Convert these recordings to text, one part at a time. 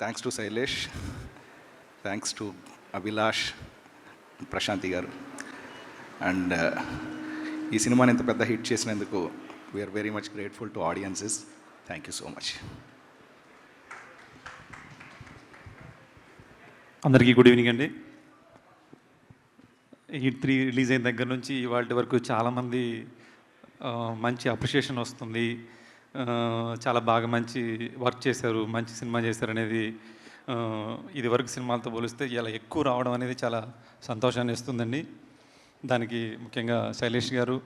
Thanks to Shailesh, thanks to Abhilash, Prashanti గారు. And ఈ సినిమాని ఇంత పెద్ద హిట్ చేసినందుకు we are very much grateful to audiences. Thank you so much. అందరికీ గుడ్ ఈవినింగ్ అండి. హిట్ 3 రిలీజ్ అయిన దగ్గర నుంచి ఇవాళ వరకు చాలామంది మంచి అప్రిషియేషన్ వస్తుంది, చాలా బాగా మంచి వర్క్ చేశారు, మంచి సినిమా చేశారు అనేది ఇది వరకు సినిమాలతో పోలిస్తే ఇలా ఎక్కువ రావడం అనేది చాలా సంతోషాన్ని ఇస్తుందండి. దానికి ముఖ్యంగా శైలేష్ గారు,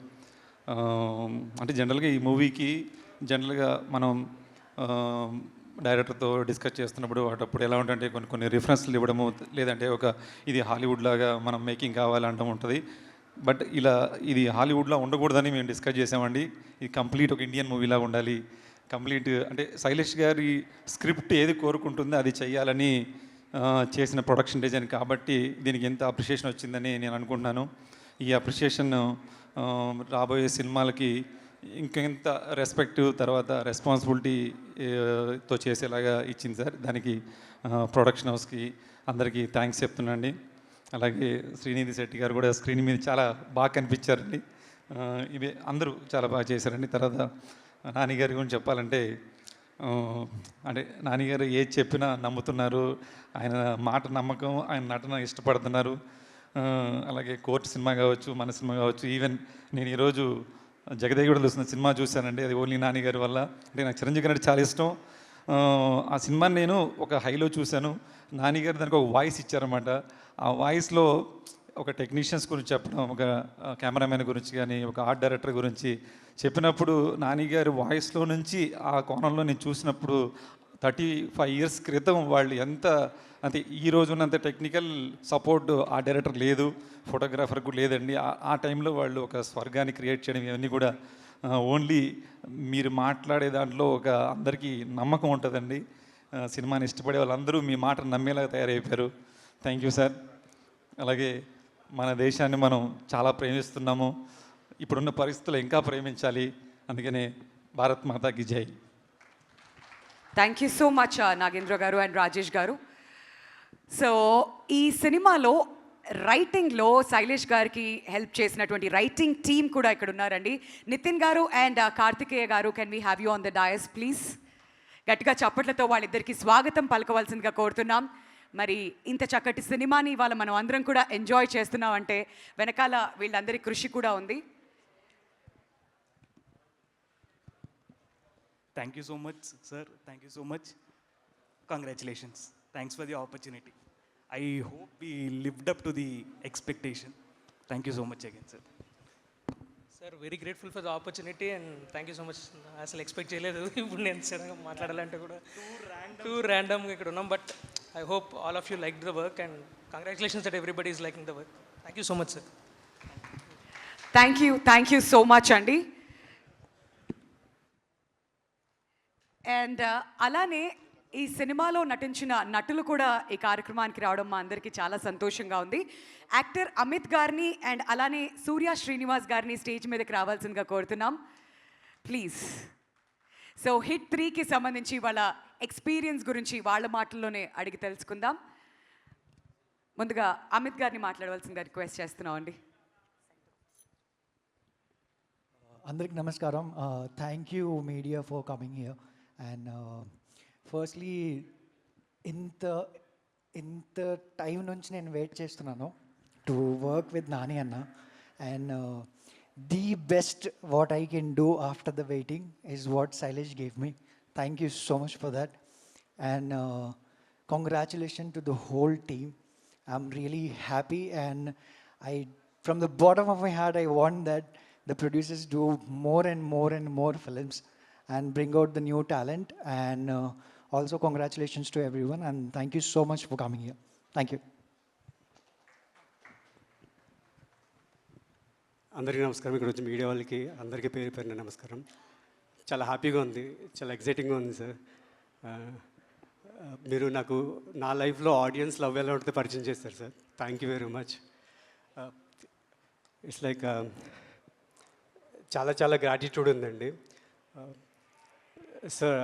అంటే జనరల్గా ఈ మూవీకి జనరల్గా మనం డైరెక్టర్తో డిస్కస్ చేస్తున్నప్పుడు అటప్పుడు ఎలా ఉంటుందంటే కొన్ని రిఫరెన్స్లు ఇవ్వడము, లేదంటే ఒక ఇది హాలీవుడ్ లాగా మనం మేకింగ్ కావాలంటూ ఉంటుంది. బట్ ఇలా ఇది హాలీవుడ్లో ఉండకూడదని మేము డిస్కస్ చేసామండి. ఇది కంప్లీట్ ఒక ఇండియన్ మూవీలాగా ఉండాలి. కంప్లీట్ అంటే శైలేష్ గారి స్క్రిప్ట్ ఏది కోరుకుంటుందో అది చేయాలని చేసిన ప్రొడక్షన్ డిజైన్ కాబట్టి దీనికి ఎంత అప్రిషియేషన్ వచ్చిందని నేను అనుకుంటున్నాను. ఈ అప్రిషియేషన్ రాబోయే సినిమాలకి ఇంకెంత రెస్పెక్ట్ తర్వాత రెస్పాన్సిబిలిటీతో చేసేలాగా ఇచ్చింది సార్. దానికి ప్రొడక్షన్ హౌస్కి అందరికీ థ్యాంక్స్ చెప్తున్నాండి. అలాగే శ్రీనిధి శెట్టి గారు కూడా స్క్రీన్ మీద చాలా బాగా కనిపించారండి. ఇవి అందరూ చాలా బాగా చేశారండి. తర్వాత నానిగారి గురించి చెప్పాలంటే అంటే నానిగారు ఏది చెప్పినా నమ్ముతున్నారు, ఆయన మాట నమ్మకం, ఆయన నటన ఇష్టపడుతున్నారు. అలాగే కోర్టు సినిమా కావచ్చు, మన సినిమా కావచ్చు, ఈవెన్ నేను ఈరోజు జగదేగుడులో సినిమా చూశానండి. అది ఓన్లీ నానిగారి వల్ల. అంటే నాకు చిరంజీవి గారు చాలా ఇష్టం. ఆ సినిమాని నేను ఒక హైలో చూశాను. నానిగారు దానికి ఒక వాయిస్ ఇచ్చారన్నమాట. ఆ వాయిస్లో ఒక టెక్నీషియన్స్ గురించి చెప్పడం, ఒక కెమెరామెన్ గురించి కానీ, ఒక ఆర్ట్ డైరెక్టర్ గురించి చెప్పినప్పుడు నానిగారి వాయిస్లో నుంచి ఆ కోణంలో నేను చూసినప్పుడు 35 years క్రితం వాళ్ళు ఎంత అంటే ఈ రోజు ఉన్నంత టెక్నికల్ సపోర్ట్ ఆ డైరెక్టర్ లేదు, ఫోటోగ్రాఫర్ కూడా లేదండి. ఆ టైంలో వాళ్ళు ఒక స్వర్గాన్ని క్రియేట్ చేయడం ఇవన్నీ కూడా ఓన్లీ మీరు మాట్లాడే దాంట్లో ఒక అందరికీ నమ్మకం ఉంటుందండి. సినిమాని ఇష్టపడే వాళ్ళందరూ మీ మాట నమ్మేలాగా తయారైపోయారు. Thank you sir. అలాగే మన దేశాన్ని మనం చాలా ప్రేమిస్తున్నాము, ఇప్పుడున్న పరిస్థితులు ఇంకా ప్రేమించాలి. అందుకనే భారత్ మాతాకి జై. Thank you so much Nagendra గారు అండ్ రాజేష్ గారు. సో ఈ సినిమాలో రైటింగ్లో శైలేష్ గారికి హెల్ప్ చేసినటువంటి రైటింగ్ టీమ్ కూడా ఇక్కడ ఉన్నారండి. నితిన్ గారు అండ్ కార్తికేయ గారు, can we have you on the dais please? గట్టిగా చప్పట్లతో వాళ్ళిద్దరికి స్వాగతం పలకవలసిందిగా కోరుతున్నాం. మరి ఇంత చక్కటి సినిమాని ఇవాళ మనం అందరం కూడా ఎంజాయ్ చేస్తున్నాం అంటే వెనకాల వీళ్ళందరి కృషి కూడా ఉంది. Thank you so much, sir. Thank you so much. Congratulations. Thanks for the opportunity. I hope we lived up to the expectation. Thank you so much again, sir. Sir, very grateful for the opportunity and thank you so much. అసలు expect చేయలేదు ఇప్పుడు నేను సడన్గా మాట్లాడాలంటే కూడా two ర్యాండమ్గా ఇక్కడ ఉన్నాం. But I hope all of you like the work and congratulations that everybody is liking the work. Thank you so much sir. Thank you so much అండి. అండ్ అలానే ఈ సినిమాలో నటించిన నటులు కూడా ఈ కార్యక్రమానికి రావడం మా అందరికీ చాలా సంతోషంగా ఉంది. యాక్టర్ అమిత్ గారిని అండ్ అలానే సూర్య శ్రీనివాస్ గారిని స్టేజ్ మీదకి రావాల్సిందిగా కోరుతున్నాం ప్లీజ్. సో హిట్ 3కి సంబంధించి వాళ్ళ ఎక్స్పీరియన్స్ గురించి వాళ్ళ మాటల్లోనే అడిగి తెలుసుకుందాం. ముందుగా అమిత్ గారిని మాట్లాడవలసిందిగా రిక్వెస్ట్ చేస్తున్నాం అండి. అందరికి నమస్కారం. Thank you media for coming here. And firstly ఇంత టైం నుంచి నేను వెయిట్ చేస్తున్నాను టు వర్క్ విత్ నాని అన్న. And the best what I can do after the waiting is what Shailesh gave me. Thank you so much for that. And congratulation to the whole team. I'm really happy and from the bottom of my heart I want that the producers do more and more films and bring out the new talent. And also congratulations to everyone and thank you so much for coming here. Thank you. అందరికీ నమస్కారం. ఇక్కడ వచ్చి media వాళ్ళకి అందరికీ పేరు పేరున నమస్కారం. చాలా హ్యాపీగా ఉంది, చాలా ఎగ్జైటింగ్గా ఉంది సార్. మీరు నాకు నా లైఫ్లో ఆడియన్స్ లవ్ ఎలా ఉంటుందో పరిచయం చేస్తారు sir. Thank you very much. It's like చాలా గ్రాటిట్యూడ్ ఉందండి. Sir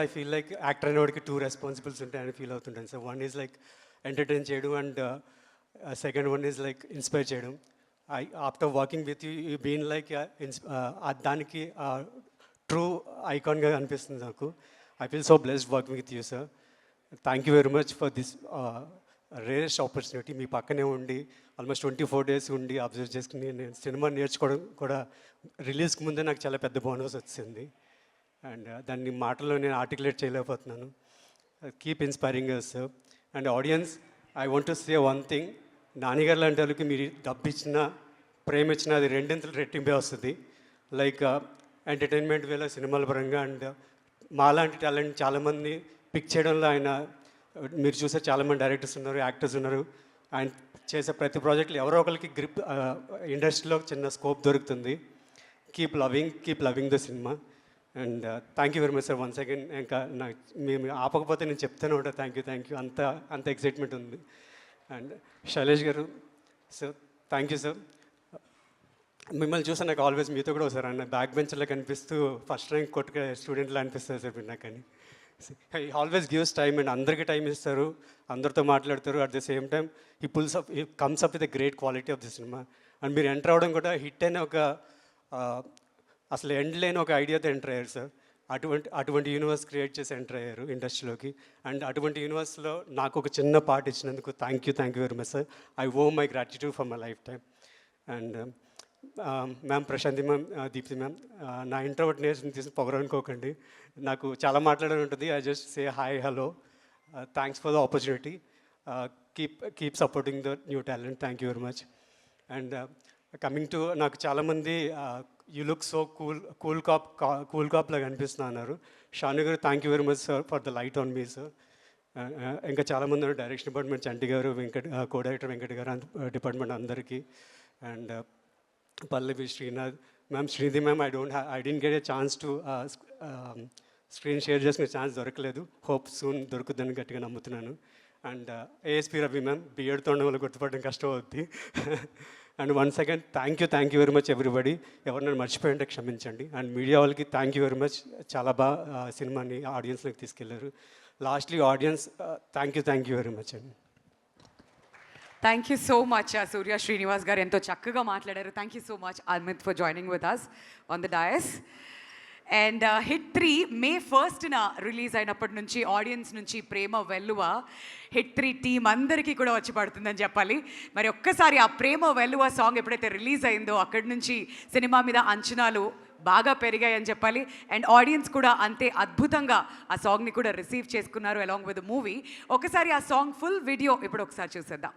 I feel like actor అనేవాడికి 2 రెస్పాన్సిబిలిటీస్ ఉంటాయని ఫీల్ అవుతుంటాను sir. One is like entertain చేయడం and second one is like inspire చేయడం. After walking with you been like దానికి true ఐకాన్గా అనిపిస్తుంది నాకు. I feel so blessed working with you sir. Thank you very much for this rarest opportunity. మీ పక్కనే ఉండి almost 24 days ఉండి observe చేసుకుని నేను సినిమా నేర్చుకోవడం కూడా రిలీజ్కి ముందే నాకు చాలా పెద్ద బోనస్ వచ్చింది. అండ్ దాన్ని మాటల్లో నేను ఆర్టికులేట్ చేయలేకపోతున్నాను. Keep inspiring us sir. And audience, I want to say one thing. నాన్నగారు లాంటి వాళ్ళకి మీరు డబ్బు ఇచ్చినా ప్రేమ ఇచ్చినా అది రెండింతలు రెట్టింపే వస్తుంది. లైక్ ఎంటర్టైన్మెంట్ వేలో సినిమాల పరంగా అండ్ మాలాంటి టాలెంట్ చాలామంది పిక్ చేయడంలో ఆయన మీరు చూసే చాలామంది డైరెక్టర్స్ ఉన్నారు, యాక్టర్స్ ఉన్నారు. ఆయన చేసే ప్రతి ప్రాజెక్టులు ఎవరో ఒకరికి గ్రిప్ ఇండస్ట్రీలో చిన్న స్కోప్ దొరుకుతుంది. Keep loving the cinema. And thank you very much sir once again. ఇంకా నాకు మేము ఆపకపోతే నేను చెప్తానే ఉంటా థ్యాంక్ యూ. అంత ఎక్సైట్మెంట్ ఉంది. అండ్ శైలేష్ గారు సార్, థ్యాంక్ యూ సార్. మిమ్మల్ని చూసా నాకు ఆల్వేస్ మీతో కూడా సార్ అన్న బ్యాక్ బెంచ్లో కనిపిస్తూ ఫస్ట్ ర్యాంక్ కొట్టుకే స్టూడెంట్లా అనిపిస్తుంది సార్ మీరు నాకు. He always gives time and అందరికీ టైం ఇస్తారు, అందరితో మాట్లాడతారు. At the same time he comes up with the great quality of the cinema. And మీరు ఎంటర్ అవ్వడం కూడా హిట్ అయిన ఒక అసలు ఎండ్ లేని ఒక ఐడియాతో ఎంటర్ అయ్యారు సార్. అటువంటి యూనివర్స్ క్రియేట్ చేసి ఎంటర్ అయ్యారు ఇండస్ట్రీలోకి. అండ్ అటువంటి యూనివర్స్లో నాకు ఒక చిన్న పార్ట్ ఇచ్చినందుకు thank you very much sir. I owe my gratitude for my lifetime. And ma'am, Prashanti ma'am, Deepti ma'am, నా ఇంట్రోవర్ట్ నేషన్ తీసి పొగరనుకోకండి. నాకు చాలా మాట్లాడాలని ఉంటుంది. I just say hi, hello, thanks for the opportunity. Keep supporting the new talent. Thank you very much. And coming to నాకు చాలామంది you look so cool cop లాగా అనిపిస్తున్నా అన్నారు. షాను గారు, thank you very much sir for the light on me sir. ఇంకా చాలామంది ఉన్నారు, direction department చంటి గారు, co director Venkat garu, department అందరికీ. And Pallavi, Srinath ma'am, Srinidhi ma'am, I didn't get a chance to screen share చేసుకునే ఛాన్స్ దొరకలేదు. హోప్ సూన్ దొరుకుతుందని గట్టిగా నమ్ముతున్నాను. అండ్ ఏఎస్పి రవి మ్యామ్, బిఎడ్తో ఉన్న వాళ్ళు గుర్తుపడడం కష్టం అవుద్ది. And once again thank you very much everybody. ఎవరినైనా మర్చిపోయింటే క్షమించండి. అండ్ మీడియా వాళ్ళకి థ్యాంక్ యూ వెరీ మచ్. చాలా బాగా సినిమాని ఆడియన్స్లోకి తీసుకెళ్లారు. Lastly audience, thank you very much అండి. థ్యాంక్ యూ సో మచ్ సూర్య శ్రీనివాస్ గారు, ఎంతో చక్కగా మాట్లాడారు. Thank you so much Amit for joining with us on the dais. And hit 3 May 1st release అయినప్పటి నుంచి ఆడియన్స్ నుంచి ప్రేమ వెల్లువ హిట్ 3 టీం అందరికీ కూడా వచ్చి పడుతుందని చెప్పాలి. మరి ఒక్కసారి ఆ ప్రేమ వెల్లువ సాంగ్ ఎప్పుడైతే రిలీజ్ అయిందో అక్కడి నుంచి సినిమా మీద అంచనాలు బాగా పెరిగాయని చెప్పాలి. అండ్ ఆడియన్స్ కూడా అంతే అద్భుతంగా ఆ సాంగ్ని కూడా రిసీవ్ చేసుకున్నారు అలాంగ్ విత్ ద మూవీ. ఒకసారి ఆ సాంగ్ ఫుల్ వీడియో ఇప్పుడు ఒకసారి చూసేద్దాం.